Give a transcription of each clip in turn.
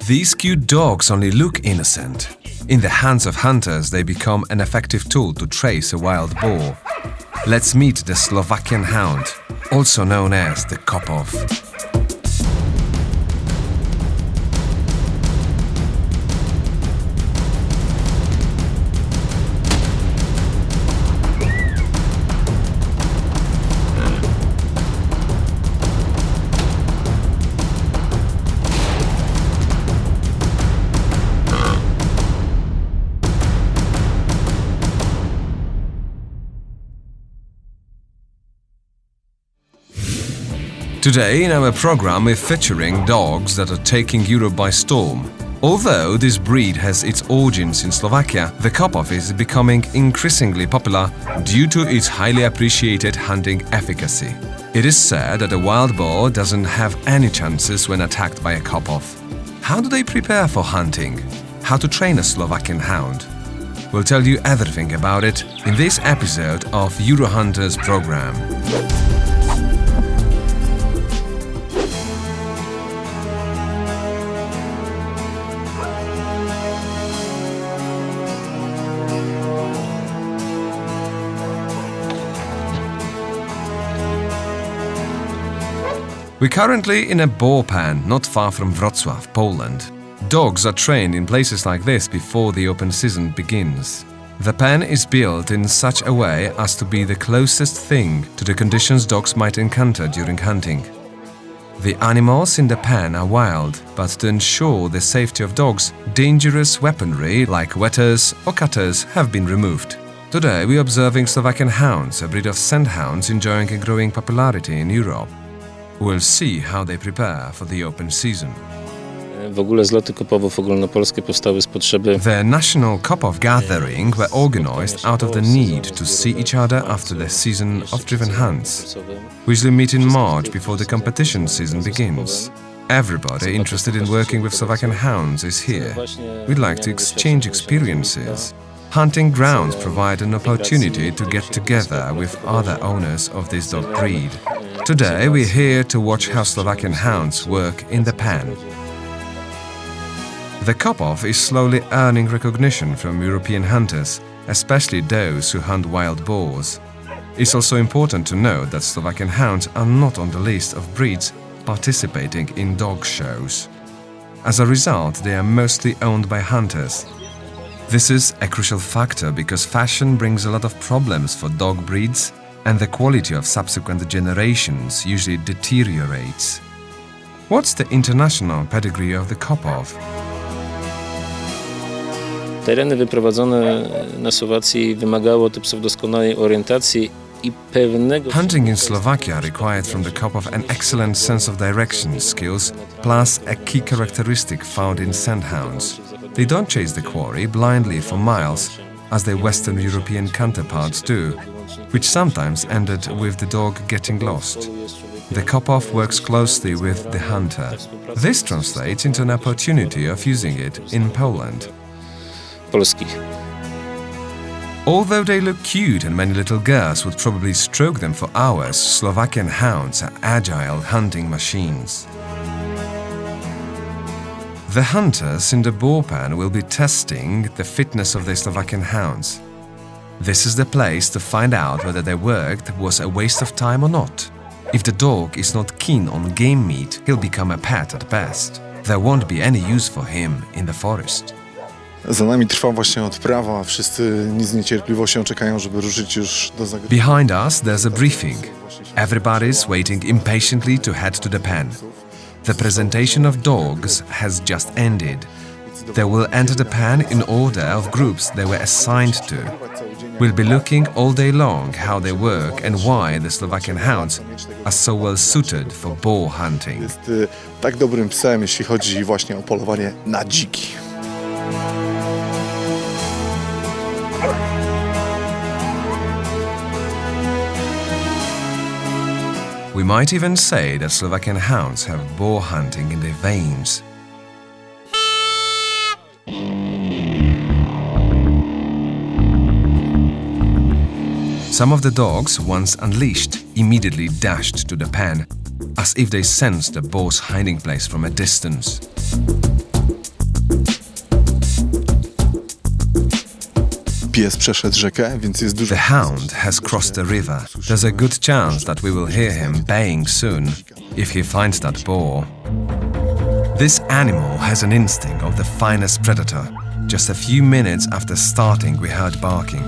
These cute dogs only look innocent. In the hands of hunters, they become an effective tool to trace a wild boar. Let's meet the Slovakian hound, also known as the Kopov. Today in our program we're featuring dogs that are taking Europe by storm. Although this breed has its origins in Slovakia, the Kopov is becoming increasingly popular due to its highly appreciated hunting efficacy. It is said that a wild boar doesn't have any chances when attacked by a Kopov. How do they prepare for hunting? How to train a Slovakian hound? We'll tell you everything about it in this episode of Eurohunters program. We're currently in a boar pen not far from Wrocław, Poland. Dogs are trained in places like this before the open season begins. The pen is built in such a way as to be the closest thing to the conditions dogs might encounter during hunting. The animals in the pen are wild, but to ensure the safety of dogs, dangerous weaponry like wethers or cutters have been removed. Today we're observing Slovakian hounds, a breed of scent hounds enjoying a growing popularity in Europe. We'll see how they prepare for the open season. W ogóle zloty kopowów ogólnopolskie powstały z potrzeby. The national Kopov gathering were organized out of the need to see each other after the season of driven hunts. We usually meet in March before the competition season begins. Everybody interested in working with Slovakian hounds is here. We'd like to exchange experiences. Hunting grounds provide an opportunity to get together with other owners of this dog breed. Today we're here to watch how Slovakian hounds work in the pen. The Kopov is slowly earning recognition from European hunters, especially those who hunt wild boars. It's also important to note that Slovakian hounds are not on the list of breeds participating in dog shows. As a result, they are mostly owned by hunters. This is a crucial factor because fashion brings a lot of problems for dog breeds and the quality of subsequent generations usually deteriorates. What's the international pedigree of the Kopov? Tereny wyprowadzone na Słowacji wymagało od psów doskonałej orientacji I pewnego. Hunting in Slovakia required from the Kopov an excellent sense of direction skills, plus a key characteristic found in scent hounds. They don't chase the quarry blindly for miles, as their Western European counterparts do, which sometimes ended with the dog getting lost. The Kopov works closely with the hunter. This translates into an opportunity of using it in Poland. Polskich. Although they look cute and many little girls would probably stroke them for hours, Slovakian hounds are agile hunting machines. The hunters in the boar pen will be testing the fitness of their Slovakian hounds. This is the place to find out whether their work was a waste of time or not. If the dog is not keen on game meat, he'll become a pet at best. There won't be any use for him in the forest. Za nami trwa właśnie odprawa, wszyscy z niecierpliwością czekają, żeby ruszyć już do zagrody. Behind us there's a briefing. Everybody's waiting impatiently to head to the pen. The presentation of dogs has just ended. They will enter the pen in order of groups they were assigned to. We'll be looking all day long how they work and why the Slovakian hounds are so well suited for boar hunting. Jest tak dobrym psem, jeśli chodzi właśnie o polowanie na dziki. We might even say that Slovakian hounds have boar hunting in their veins. Some of the dogs, once unleashed, immediately dashed to the pen, as if they sensed the boar's hiding place from a distance. pies przeszedł rzekę, więc jest dużo... The hound has crossed the river. There's a good chance that we will hear him baying soon, if he finds that boar. This animal has an instinct of the finest predator. Just a few minutes after starting, we heard barking.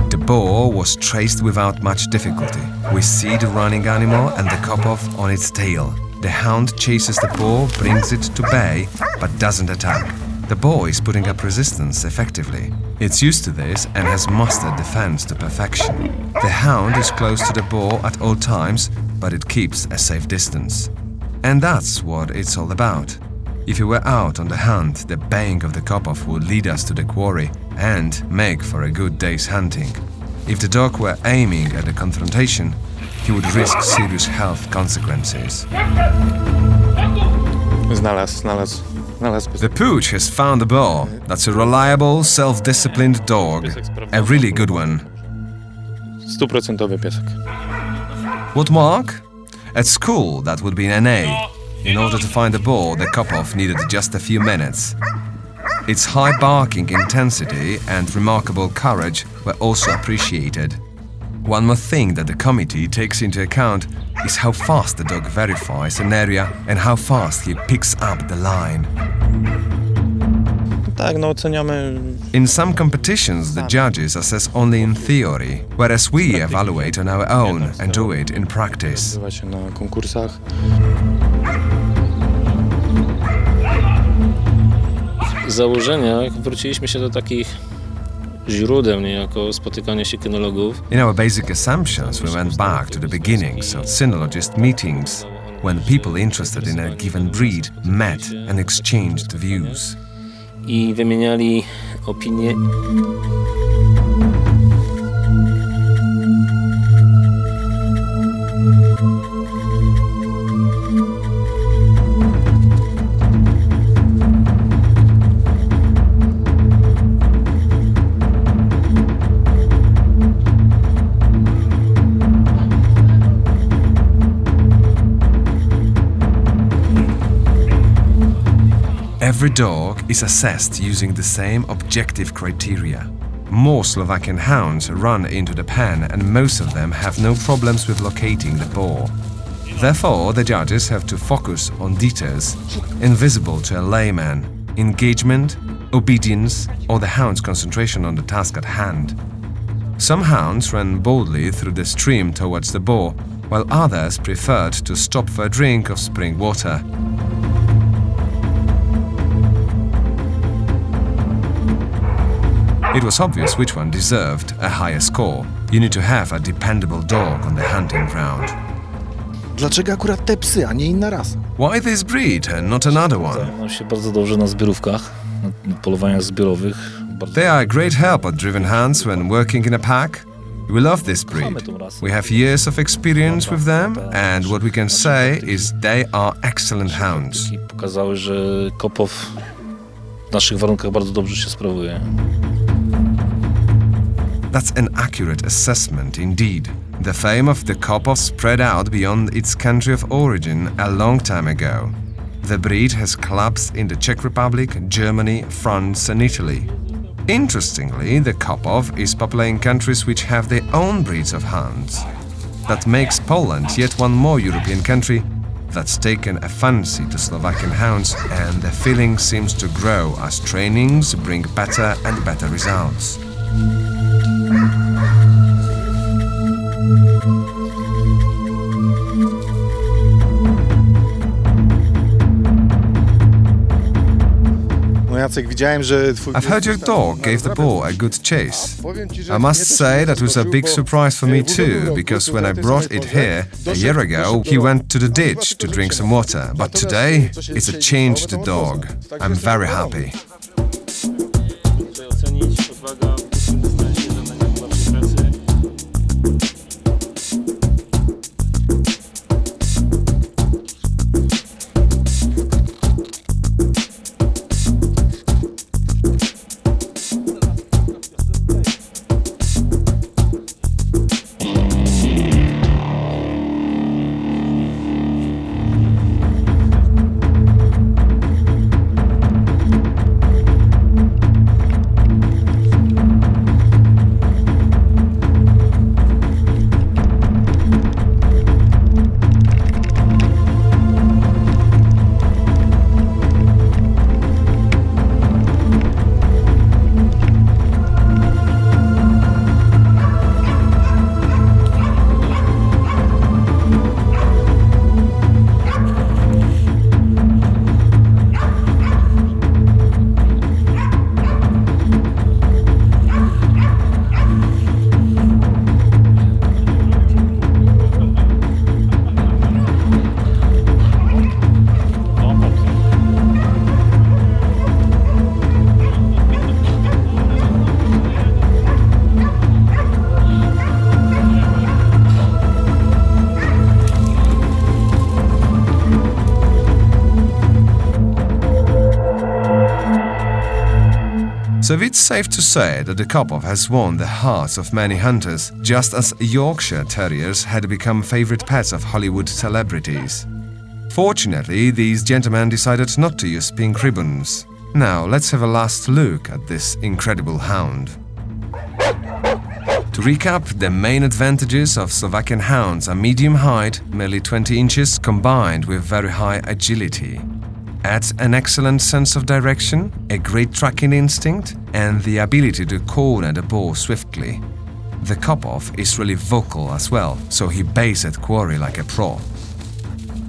The boar was traced without much difficulty. We see the running animal and the Kopov on its tail. The hound chases the boar, brings it to bay, but doesn't attack. The boar is putting up resistance effectively. It's used to this and has mastered defense to perfection. The hound is close to the boar at all times, but it keeps a safe distance. And that's what it's all about. If we were out on the hunt, the baying of the Kopov would lead us to the quarry and make for a good day's hunting. If the dog were aiming at a confrontation, he would risk serious health consequences. Znalazł. The pooch has found the boar. That's a reliable, self-disciplined dog. A really good one. 100% piesek. What mark? At school, that would be an A. In order to find the boar, the Kopov needed just a few minutes. Its high barking intensity and remarkable courage were also appreciated. One more thing that the committee takes into account is how fast the dog verifies an area and how fast he picks up the line. Tak, no oceniamy... In some competitions, the judges assess only in theory, whereas we evaluate on our own and do it in practice. Odbywa się na konkursach. W założeniach wróciliśmy się do takich źródeł niejako spotykania się kynologów. In our basic assumptions, we went back to the beginnings of cynologist meetings, when people interested in a given breed met and exchanged views. I wymieniali opinie. Every dog is assessed using the same objective criteria. More Slovakian hounds run into the pen and most of them have no problems with locating the boar. Therefore, the judges have to focus on details invisible to a layman: engagement, obedience, or the hound's concentration on the task at hand. Some hounds ran boldly through the stream towards the boar, while others preferred to stop for a drink of spring water. It was obvious which one deserved a higher score. You need to have a dependable dog on the hunting ground. Dlaczego akurat te psy, a nie inna rasa? Why this breed and not another one? Zajmują się bardzo dobrze na zbiorówkach, na polowaniach zbiorowych. They are a great help at driven hunts when working in a pack. We love this breed. We have years of experience with them, and what we can say is they are excellent hounds. I pokazały, że Kopov w naszych warunkach bardzo dobrze się sprawuje. That's an accurate assessment indeed. The fame of the Kopov spread out beyond its country of origin a long time ago. The breed has clubs in the Czech Republic, Germany, France and Italy. Interestingly, the Kopov is popular in countries which have their own breeds of hounds. That makes Poland yet one more European country that's taken a fancy to Slovakian hounds, and the feeling seems to grow as trainings bring better and better results. No Jacek, widziałem, że twój... I've heard your dog gave the boar a good chase. I must say that was a big surprise for me too, because when I brought it here a year ago, he went to the ditch to drink some water. But today, it's a changed dog. I'm very happy. So it's safe to say that the Kopov has won the hearts of many hunters, just as Yorkshire Terriers had become favorite pets of Hollywood celebrities. Fortunately, these gentlemen decided not to use pink ribbons. Now, let's have a last look at this incredible hound. To recap, the main advantages of Slovakian hounds are medium height, merely 20 inches, combined with very high agility. Adds an excellent sense of direction, a great tracking instinct, and the ability to corner the boar swiftly. The Kopov is really vocal as well, so he bays at quarry like a pro.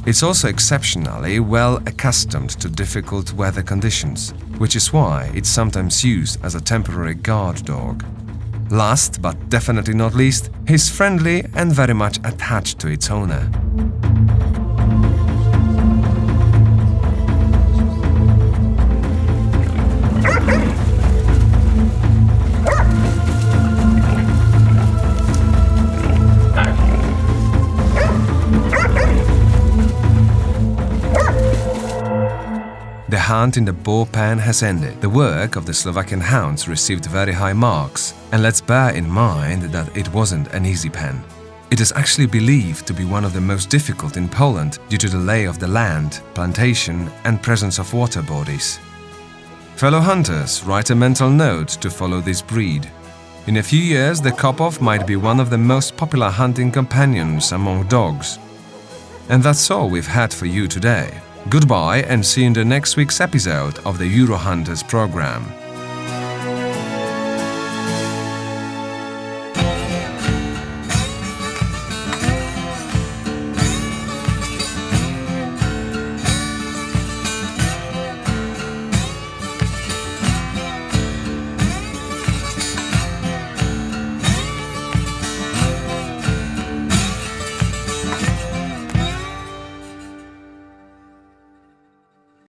It's also exceptionally well accustomed to difficult weather conditions, which is why it's sometimes used as a temporary guard dog. Last but definitely not least, he's friendly and very much attached to its owner. The hunt in the boar pen has ended. The work of the Slovakian hounds received very high marks, and let's bear in mind that it wasn't an easy pen. It is actually believed to be one of the most difficult in Poland due to the lay of the land, plantation, and presence of water bodies. Fellow hunters, write a mental note to follow this breed. In a few years, the Kopov might be one of the most popular hunting companions among dogs. And that's all we've had for you today. Goodbye and see you in the next week's episode of the Eurohunters program.